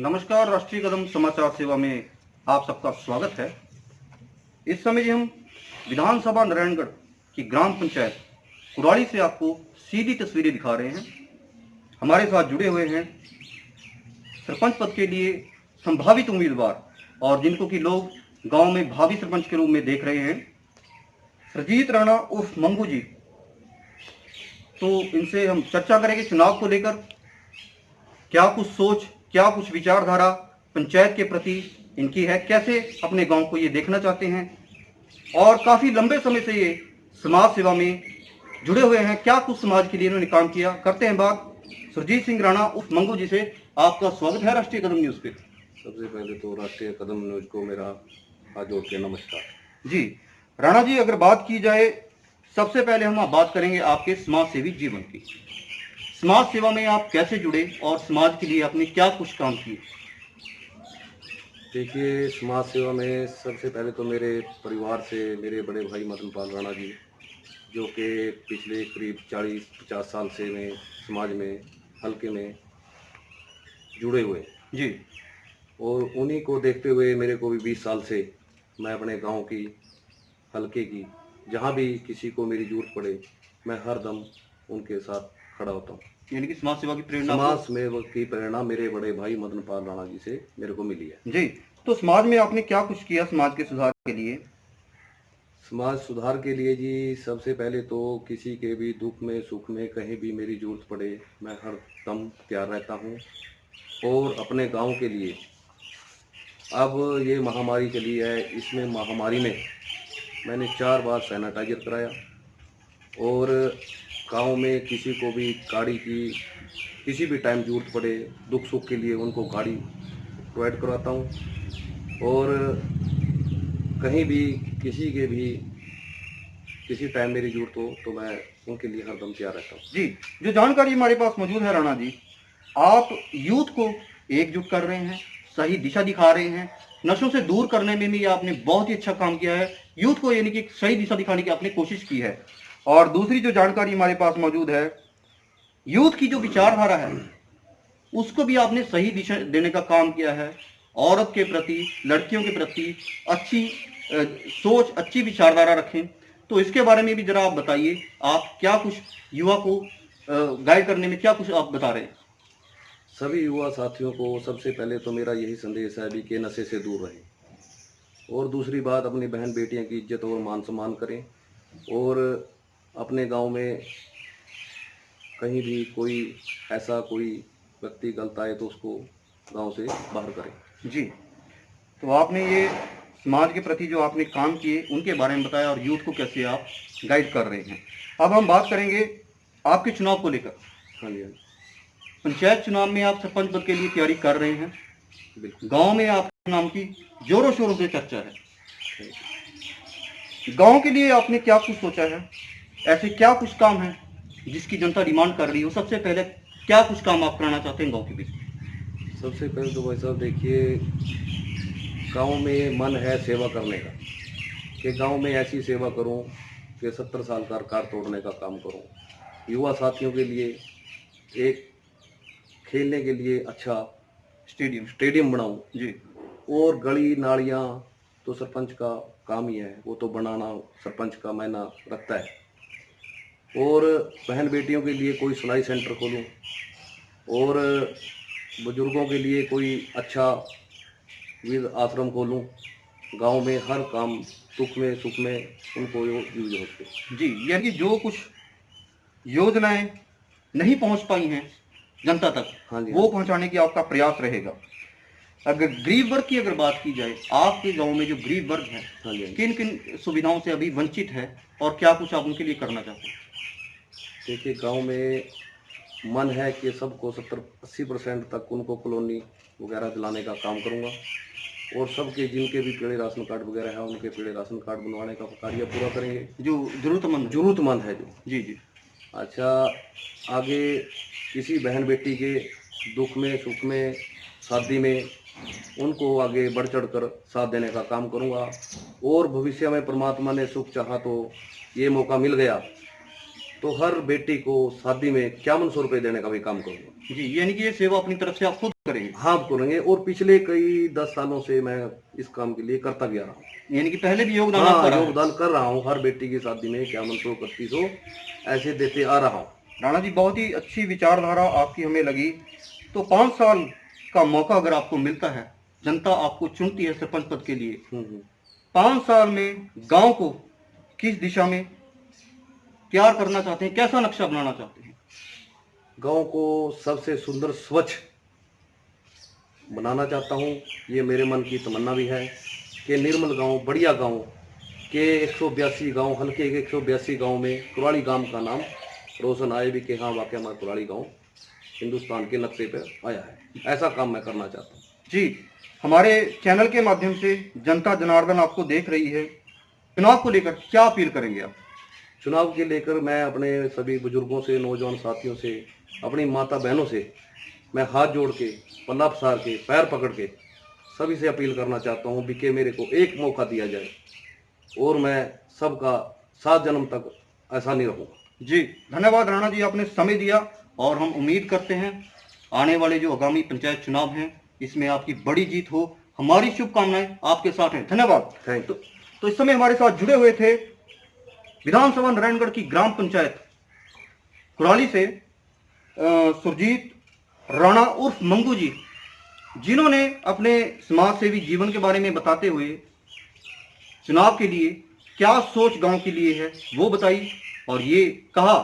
नमस्कार। राष्ट्रीय कदम समाचार सेवा में आप सबका स्वागत है। इस समय जी हम विधानसभा नारायणगढ़ की ग्राम पंचायत कुराली से आपको सीधी तस्वीरें दिखा रहे हैं। हमारे साथ जुड़े हुए हैं सरपंच पद के लिए संभावित उम्मीदवार और जिनको कि लोग गांव में भावी सरपंच के रूप में देख रहे हैं, सरजीत राणा उर्फ मंगू जी। तो इनसे हम चर्चा करेंगे चुनाव को लेकर, क्या कुछ सोच, क्या कुछ विचारधारा पंचायत के प्रति इनकी है, कैसे अपने गांव को ये देखना चाहते हैं और काफ़ी लंबे समय से ये समाज सेवा में जुड़े हुए हैं। क्या कुछ समाज के लिए इन्होंने काम किया, करते हैं बात सुरजीत सिंह राणा उर्फ मंगू जी से। आपका स्वागत है राष्ट्रीय कदम न्यूज़ पे। सबसे पहले तो राष्ट्रीय कदम न्यूज़ को मेरा हाथ जोड़ के नमस्कार जी राणा जी, अगर बात की जाए, सबसे पहले हम बात करेंगे आपके समाज सेवी जीवन की। समाज सेवा में आप कैसे जुड़े और समाज के लिए आपने क्या कुछ काम किए? देखिए, समाज सेवा में सबसे पहले तो मेरे परिवार से मेरे बड़े भाई मदन पाल राणा जी, जो कि पिछले करीब 40-50 साल से मैं समाज में हल्के में जुड़े हुए जी, और उन्हीं को देखते हुए मेरे को भी 20 साल से मैं अपने गांव की, हल्के की, जहां भी किसी को मेरी जरूरत पड़े, मैं हर दम उनके साथ खड़ा होता हूँ। यानी कि समाज सेवा की प्रेरणा समाज में की प्रेरणा मेरे बड़े भाई मदन पाल राणा जी से मेरे को मिली है। जी। तो समाज में आपने क्या कुछ किया समाज के सुधार के लिए? समाज सुधार के लिए जी, सबसे पहले तो किसी के भी दुख में सुख में कहीं भी मेरी जरूरत पड़े, मैं हर दम तैयार रहता हूँ। और अपने गांव के लिए, अब ये महामारी चली है, इसमें महामारी में मैंने 4 बार सैनिटाइजर कराया और गांव में किसी को भी गाड़ी की किसी भी टाइम जरूरत पड़े, दुख सुख के लिए उनको गाड़ी प्रोवाइड करवाता हूँ। और कहीं भी किसी के भी किसी टाइम मेरी जरूरत हो तो मैं उनके लिए हरदम तैयार रहता हूँ। जी, जो जानकारी हमारे पास मौजूद है राणा जी, आप यूथ को एकजुट कर रहे हैं, सही दिशा दिखा रहे हैं, नशों से दूर करने में भी आपने बहुत ही अच्छा काम किया है। यूथ को यानी कि सही दिशा दिखाने की आपने कोशिश की है। और दूसरी जो जानकारी हमारे पास मौजूद है, यूथ की जो विचारधारा है उसको भी आपने सही दिशा देने का काम किया है। औरत के प्रति, लड़कियों के प्रति अच्छी सोच, अच्छी विचारधारा रखें। तो इसके बारे में भी जरा आप बताइए, आप क्या कुछ युवा को गाइड करने में क्या कुछ आप बता रहे हैं? सभी युवा साथियों को सबसे पहले तो मेरा यही संदेश है भी कि नशे से दूर रहें। और दूसरी बात, अपनी बहन बेटियों की इज्जत और मान सम्मान करें। और अपने गांव में कहीं भी कोई ऐसा कोई व्यक्ति गलत आए तो उसको गांव से बाहर करें। जी, तो आपने ये समाज के प्रति जो आपने काम किए उनके बारे में बताया और यूथ को कैसे आप गाइड कर रहे हैं। अब हम बात करेंगे आपके चुनाव को लेकर। हाँ जी, हाँ पंचायत चुनाव में आप सरपंच पद के लिए तैयारी कर रहे हैं। जी, बिल्कुल। गांव में आपके नाम की जोरों शोरों से चर्चा है। गांव के लिए आपने क्या कुछ सोचा है? ऐसे क्या कुछ काम है जिसकी जनता डिमांड कर रही हो? सबसे पहले क्या कुछ काम आप कराना चाहते हैं गांव के बीच? सबसे पहले तो भाई साहब देखिए, गांव में मन है सेवा करने का, कि गांव में ऐसी सेवा करूं कि 70 साल का रिकॉर्ड तोड़ने का काम करूं। युवा साथियों के लिए एक खेलने के लिए अच्छा स्टेडियम बनाऊं जी, और गली नालियां तो सरपंच का काम ही है, वो तो बनाना सरपंच का मायना रखता है। और बहन बेटियों के लिए कोई सिलाई सेंटर खोलूं और बुजुर्गों के लिए कोई अच्छा वृद्ध आश्रम खोलूं। गांव में हर काम सुख में सुख में उनको यूज हो सके। जी, यानी जो कुछ योजनाएं नहीं पहुंच पाई हैं जनता तक, हाँ जी, हाँ वो जी। पहुंचाने की आपका प्रयास रहेगा। अगर गरीब वर्ग की अगर बात की जाए, आपके गांव में जो गरीब वर्ग है, हाँ जी, हाँ जी। किन किन सुविधाओं से अभी वंचित है और क्या कुछ आप उनके लिए करना चाहते हैं? देखिए, गांव में मन है कि सबको 70-80% तक उनको कॉलोनी वगैरह दिलाने का काम करूंगा। और सबके जिनके भी पीले राशन कार्ड वगैरह है उनके पीले राशन कार्ड बनवाने का कार्य पूरा करेंगे, जो जरूरतमंद है। जरूरतमंद है जो। जी जी। अच्छा, आगे किसी बहन बेटी के दुख में सुख में शादी में उनको आगे बढ़ चढ़ कर साथ देने का काम करूंगा। और भविष्य में परमात्मा ने सुख चाहा तो ये मौका मिल गया तो हर बेटी को शादी में 5100 रुपये देने का भी काम करूंगा जी, यानी कि ये सेवा अपनी तरफ से आप खुद करेंगे। हाँ करेंगे, और पिछले कई 10 सालों से मैं इस काम के लिए करता गया रहा हूँ। यानी कि पहले भी योगदान आपका हाँ रहा है। योगदान कर रहा हूँ, हर बेटी की शादी में 5100 3100 ऐसे देते आ रहा हूँ। राणा जी, बहुत ही अच्छी विचारधारा आपकी हमें लगी। तो 5 साल का मौका अगर आपको मिलता है, जनता आपको चुनती है सरपंच पद के लिए, 5 साल में गांव को किस दिशा में तैयार करना चाहते हैं, कैसा नक्शा बनाना चाहते हैं? गांव को सबसे सुंदर स्वच्छ बनाना चाहता हूँ। ये मेरे मन की तमन्ना भी है कि निर्मल गांव, बढ़िया गांव के 182 गांव, हल्के के 182 गांव में कुराली गांव का नाम रोशन आए भी कि हाँ वाकई हमारा कुराली गांव हिंदुस्तान के नक्शे पर आया है। ऐसा काम मैं करना चाहता हूँ। जी, हमारे चैनल के माध्यम से जनता जनार्दन आपको देख रही है। चुनाव को लेकर क्या अपील करेंगे आप? चुनाव के लेकर मैं अपने सभी बुजुर्गों से, नौजवान साथियों से, अपनी माता बहनों से मैं हाथ जोड़ के, पल्ला पसार के, पैर पकड़ के सभी से अपील करना चाहता हूँ कि मेरे को एक मौका दिया जाए और मैं सबका 7 जन्म तक ऐसा नहीं रहूँगा। जी, धन्यवाद राणा जी, आपने समय दिया और हम उम्मीद करते हैं आने वाले जो आगामी पंचायत चुनाव हैं इसमें आपकी बड़ी जीत हो। हमारी शुभकामनाएं आपके साथ हैं। धन्यवाद। Thank you. तो इस समय हमारे साथ जुड़े हुए थे विधानसभा नारायणगढ़ की ग्राम पंचायत कुराली से सुरजीत राणा उर्फ मंगू जी, जिन्होंने अपने समाज सेवी जीवन के बारे में बताते हुए चुनाव के लिए क्या सोच गांव के लिए है वो बताई और ये कहा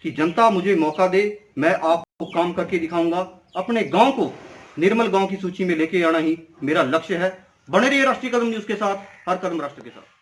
कि जनता मुझे मौका दे, मैं आपको काम करके दिखाऊंगा। अपने गांव को निर्मल गांव की सूची में लेके आना ही मेरा लक्ष्य है। बने रहिए राष्ट्रीय कदम न्यूज के साथ, हर कदम राष्ट्र के साथ।